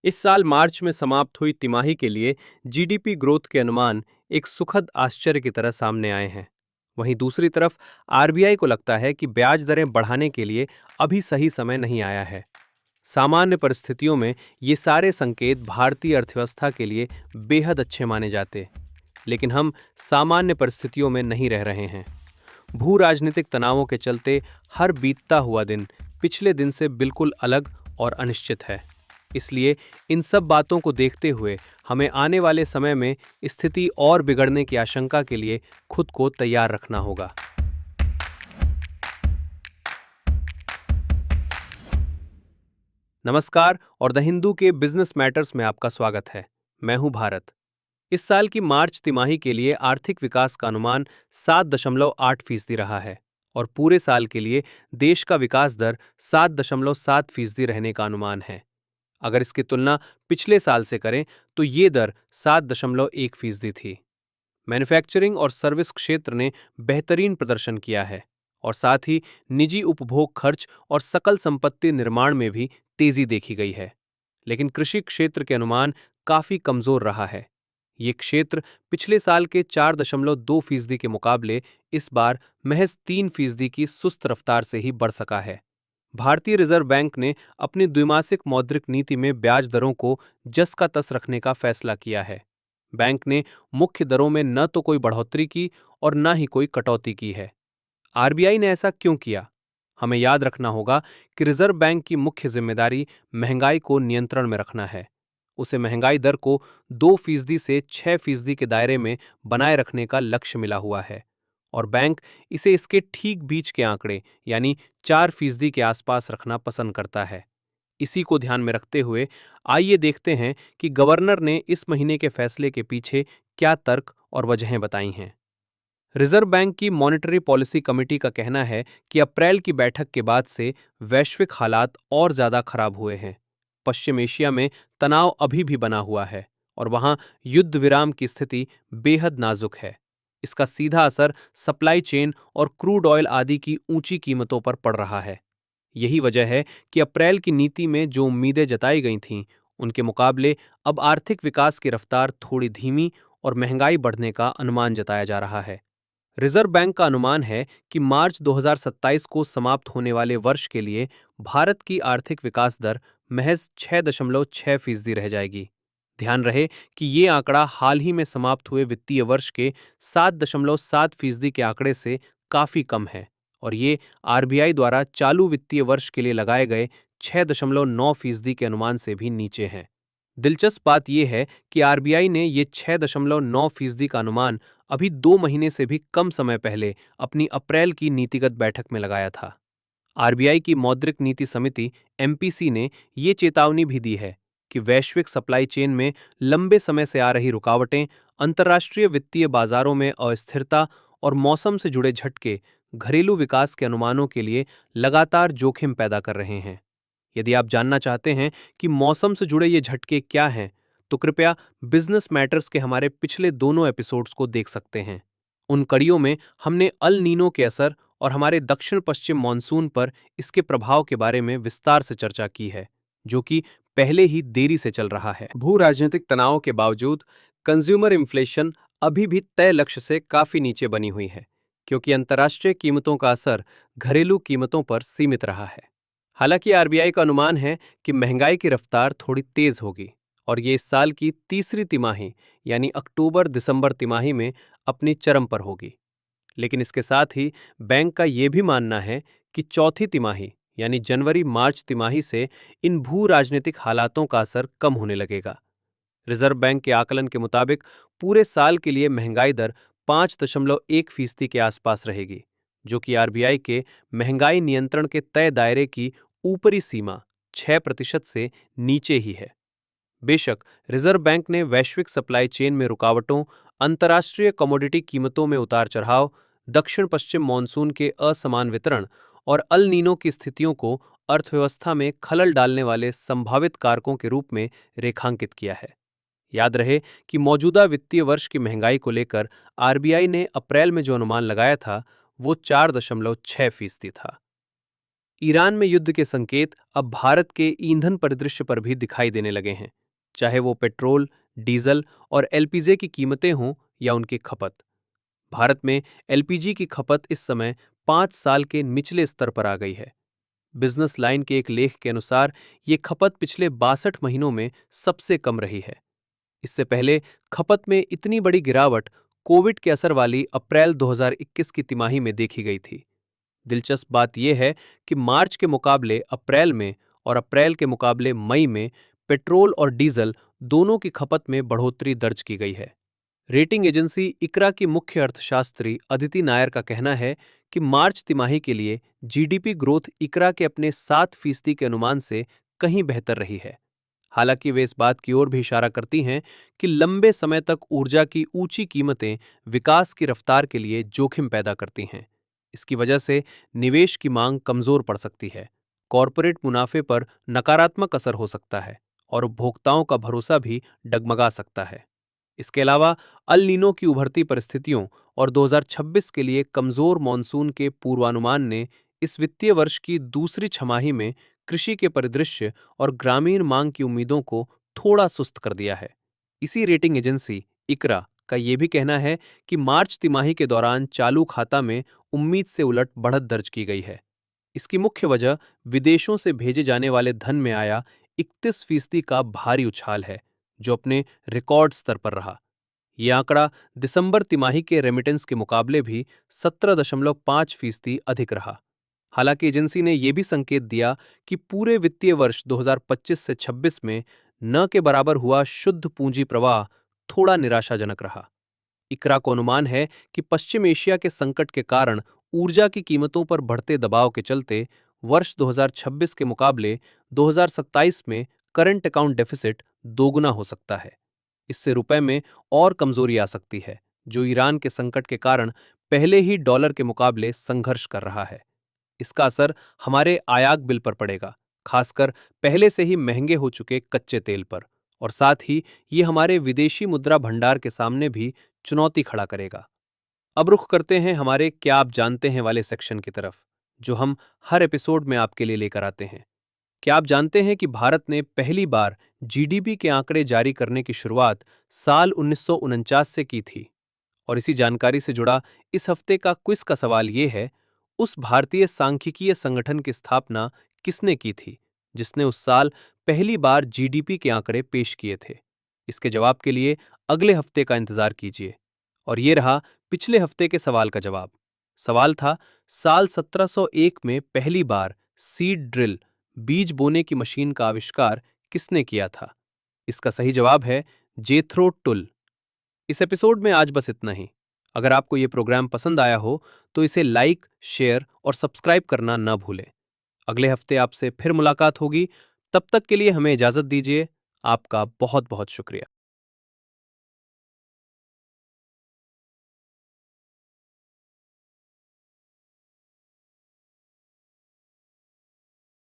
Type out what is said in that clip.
इस साल मार्च में समाप्त हुई तिमाही के लिए जीडीपी ग्रोथ के अनुमान एक सुखद आश्चर्य की तरह सामने आए हैं। वहीं दूसरी तरफ आरबीआई को लगता है कि ब्याज दरें बढ़ाने के लिए अभी सही समय नहीं आया है। सामान्य परिस्थितियों में ये सारे संकेत भारतीय अर्थव्यवस्था के लिए बेहद अच्छे माने जाते, लेकिन हम सामान्य परिस्थितियों में नहीं रह रहे हैं। भू राजनीतिक तनावों के चलते हर बीतता हुआ दिन पिछले दिन से बिल्कुल अलग और अनिश्चित है। इसलिए इन सब बातों को देखते हुए हमें आने वाले समय में स्थिति और बिगड़ने की आशंका के लिए खुद को तैयार रखना होगा। नमस्कार और द हिंदू के बिजनेस मैटर्स में आपका स्वागत है। मैं हूं भारत। इस साल की मार्च तिमाही के लिए आर्थिक विकास का अनुमान 7.8% रहा है और पूरे साल के लिए देश का विकास दर 7.7% रहने का अनुमान है। अगर इसकी तुलना पिछले साल से करें तो ये दर 7.1% थी। मैन्युफैक्चरिंग और सर्विस क्षेत्र ने बेहतरीन प्रदर्शन किया है और साथ ही निजी उपभोग खर्च और सकल संपत्ति निर्माण में भी तेजी देखी गई है। लेकिन कृषि क्षेत्र के अनुमान काफी कमजोर रहा है। ये क्षेत्र पिछले साल के 4.2% के मुकाबले इस बार महज 3% की सुस्त रफ्तार से ही बढ़ सका है। भारतीय रिजर्व बैंक ने अपनी द्विमासिक मौद्रिक नीति में ब्याज दरों को जस का तस रखने का फैसला किया है। बैंक ने मुख्य दरों में न तो कोई बढ़ोतरी की और न ही कोई कटौती की है। आरबीआई ने ऐसा क्यों किया? हमें याद रखना होगा कि रिजर्व बैंक की मुख्य जिम्मेदारी महंगाई को नियंत्रण में रखना है। उसे महंगाई दर को 2% से 6% के दायरे में बनाए रखने का लक्ष्य मिला हुआ है और बैंक इसे इसके ठीक बीच के आंकड़े यानी 4% के आसपास रखना पसंद करता है। इसी को ध्यान में रखते हुए आइए देखते हैं कि गवर्नर ने इस महीने के फैसले के पीछे क्या तर्क और वजहें बताई हैं। रिजर्व बैंक की मॉनेटरी पॉलिसी कमेटी का कहना है कि अप्रैल की बैठक के बाद से वैश्विक हालात और ज्यादा खराब हुए हैं। पश्चिम एशिया में तनाव अभी भी बना हुआ है और वहां युद्ध विराम की स्थिति बेहद नाजुक है। इसका सीधा असर सप्लाई चेन और क्रूड ऑयल आदि की ऊंची कीमतों पर पड़ रहा है। यही वजह है कि अप्रैल की नीति में जो उम्मीदें जताई गई थीं, उनके मुकाबले अब आर्थिक विकास की रफ्तार थोड़ी धीमी और महंगाई बढ़ने का अनुमान जताया जा रहा है। रिजर्व बैंक का अनुमान है कि मार्च 2027 को समाप्त होने वाले वर्ष के लिए भारत की आर्थिक विकास दर महज 6.6% रह जाएगी। ध्यान रहे कि ये आंकड़ा हाल ही में समाप्त हुए वित्तीय वर्ष के 7.7% के आंकड़े से काफी कम है और ये आरबीआई द्वारा चालू वित्तीय वर्ष के लिए लगाए गए 6.9% के अनुमान से भी नीचे है। दिलचस्प बात यह है कि आरबीआई ने ये 6.9% का अनुमान अभी 2 महीने से भी कम समय पहले अपनी अप्रैल की नीतिगत बैठक में लगाया था। आरबीआई की मौद्रिक नीति समिति एमपीसी ने ये चेतावनी भी दी है कि वैश्विक सप्लाई चेन में लंबे समय से आ रही रुकावटें, अंतर्राष्ट्रीय वित्तीय बाजारों में अस्थिरता और मौसम से जुड़े झटके घरेलू विकास के अनुमानों के लिए लगातार जोखिम पैदा कर रहे हैं। यदि आप जानना चाहते हैं कि मौसम से जुड़े ये झटके क्या हैं, तो कृपया बिजनेस मैटर्स के हमारे पिछले दोनों एपिसोड्स को देख सकते हैं। उन कड़ियों में हमने अल नीनो के असर और हमारे दक्षिण पश्चिम मॉनसून पर इसके प्रभाव के बारे में विस्तार से चर्चा की है, जो कि पहले ही देरी से चल रहा है। भू राजनीतिक तनावों के बावजूद कंज्यूमर इन्फ्लेशन अभी भी तय लक्ष्य से काफी नीचे बनी हुई है, क्योंकि अंतर्राष्ट्रीय कीमतों का असर घरेलू कीमतों पर सीमित रहा है। हालांकि आरबीआई का अनुमान है कि महंगाई की रफ्तार थोड़ी तेज होगी और ये इस साल की तीसरी तिमाही यानी अक्टूबर-दिसंबर तिमाही में अपनी चरम पर होगी। लेकिन इसके साथ ही बैंक का ये भी मानना है कि चौथी तिमाही यानी जनवरी-मार्च तिमाही से इन भू राजनीतिक हालातों का असर कम होने लगेगा। रिजर्व बैंक के आकलन के मुताबिक पूरे साल के लिए महंगाई दर 5.1% के आसपास रहेगी, जो कि आरबीआई के महंगाई नियंत्रण के तय दायरे की ऊपरी सीमा 6% से नीचे ही है। बेशक रिजर्व बैंक ने वैश्विक सप्लाई चेन में रुकावटों, अंतर्राष्ट्रीय कमोडिटी कीमतों में उतार चढ़ाव, दक्षिण पश्चिम मॉनसून के असमान वितरण और अल नीनो की स्थितियों को अर्थव्यवस्था में खलल डालने वाले संभावित कारकों के रूप में रेखांकित किया है। याद रहे कि मौजूदा वित्तीय वर्ष की महंगाई को लेकर आरबीआई ने अप्रैल में जो अनुमान लगाया था, वो 4.6% था। ईरान में युद्ध के संकेत अब भारत के ईंधन परिदृश्य पर भी दिखाई देने लगे हैं, चाहे वो पेट्रोल, डीजल और एलपीजी की कीमतें हों या उनकी खपत। भारत में एलपीजी की खपत इस समय 5 साल के निचले स्तर पर आ गई है। बिजनेस लाइन के एक लेख के अनुसार ये खपत पिछले 62 महीनों में सबसे कम रही है। इससे पहले खपत में इतनी बड़ी गिरावट कोविड के असर वाली अप्रैल 2021 की तिमाही में देखी गई थी। दिलचस्प बात यह है कि मार्च के मुकाबले अप्रैल में और अप्रैल के मुकाबले मई में पेट्रोल और डीजल दोनों की खपत में बढ़ोतरी दर्ज की गई है। रेटिंग एजेंसी इकरा की मुख्य अर्थशास्त्री अदिति नायर का कहना है कि मार्च तिमाही के लिए जीडीपी ग्रोथ इकरा के अपने 7% के अनुमान से कहीं बेहतर रही है। हालांकि वे इस बात की ओर भी इशारा करती हैं कि लंबे समय तक ऊर्जा की ऊंची कीमतें विकास की रफ्तार के लिए जोखिम पैदा करती हैं। इसकी वजह से निवेश की मांग कमजोर पड़ सकती है, कॉरपोरेट मुनाफे पर नकारात्मक असर हो सकता है और उपभोक्ताओं का भरोसा भी डगमगा सकता है। इसके अलावा अल नीनो की उभरती परिस्थितियों और 2026 के लिए कमजोर मॉनसून के पूर्वानुमान ने इस वित्तीय वर्ष की दूसरी छमाही में कृषि के परिदृश्य और ग्रामीण मांग की उम्मीदों को थोड़ा सुस्त कर दिया है। इसी रेटिंग एजेंसी इकरा का यह भी कहना है कि मार्च तिमाही के दौरान चालू खाता में उम्मीद से उलट बढ़त दर्ज की गई है। इसकी मुख्य वजह विदेशों से भेजे जाने वाले धन में आया 31% का भारी उछाल है, जो अपने रिकॉर्ड स्तर पर रहा। यह आंकड़ा दिसंबर तिमाही के रेमिटेंस के मुकाबले भी 17.5% अधिक रहा। हालांकि एजेंसी ने यह भी संकेत दिया कि पूरे वित्तीय वर्ष 2025 से 26 में न के बराबर हुआ शुद्ध पूंजी प्रवाह थोड़ा निराशाजनक रहा। इकरा को अनुमान है कि पश्चिम एशिया के संकट के कारण ऊर्जा की कीमतों पर बढ़ते दबाव के चलते वर्ष 2026 के मुकाबले 2027 में करंट अकाउंट डेफिसिट दोगुना हो सकता है। इससे रुपए में और कमजोरी आ सकती है, जो ईरान के संकट के कारण पहले ही डॉलर के मुकाबले संघर्ष कर रहा है। इसका असर हमारे आयात बिल पर पड़ेगा, खासकर पहले से ही महंगे हो चुके कच्चे तेल पर, और साथ ही ये हमारे विदेशी मुद्रा भंडार के सामने भी चुनौती खड़ा करेगा। अब रुख करते हैं हमारे क्या आप जानते हैं वाले सेक्शन की तरफ, जो हम हर एपिसोड में आपके लिए लेकर आते हैं। क्या आप जानते हैं कि भारत ने पहली बार जीडीपी के आंकड़े जारी करने की शुरुआत साल 1949 से की थी? और इसी जानकारी से जुड़ा इस हफ्ते का क्विज का सवाल ये है, उस भारतीय सांख्यिकीय संगठन की स्थापना किसने की थी, जिसने उस साल पहली बार जीडीपी के आंकड़े पेश किए थे? इसके जवाब के लिए अगले हफ्ते का इंतजार कीजिए। और ये रहा पिछले हफ्ते के सवाल का जवाब। सवाल था, साल 1701 में पहली बार सीड ड्रिल, बीज बोने की मशीन का आविष्कार किसने किया था? इसका सही जवाब है जेथरो टुल। इस एपिसोड में आज बस इतना ही। अगर आपको ये प्रोग्राम पसंद आया हो तो इसे लाइक, शेयर और सब्सक्राइब करना न भूलें। अगले हफ्ते आपसे फिर मुलाकात होगी। तब तक के लिए हमें इजाजत दीजिए। आपका बहुत बहुत शुक्रिया।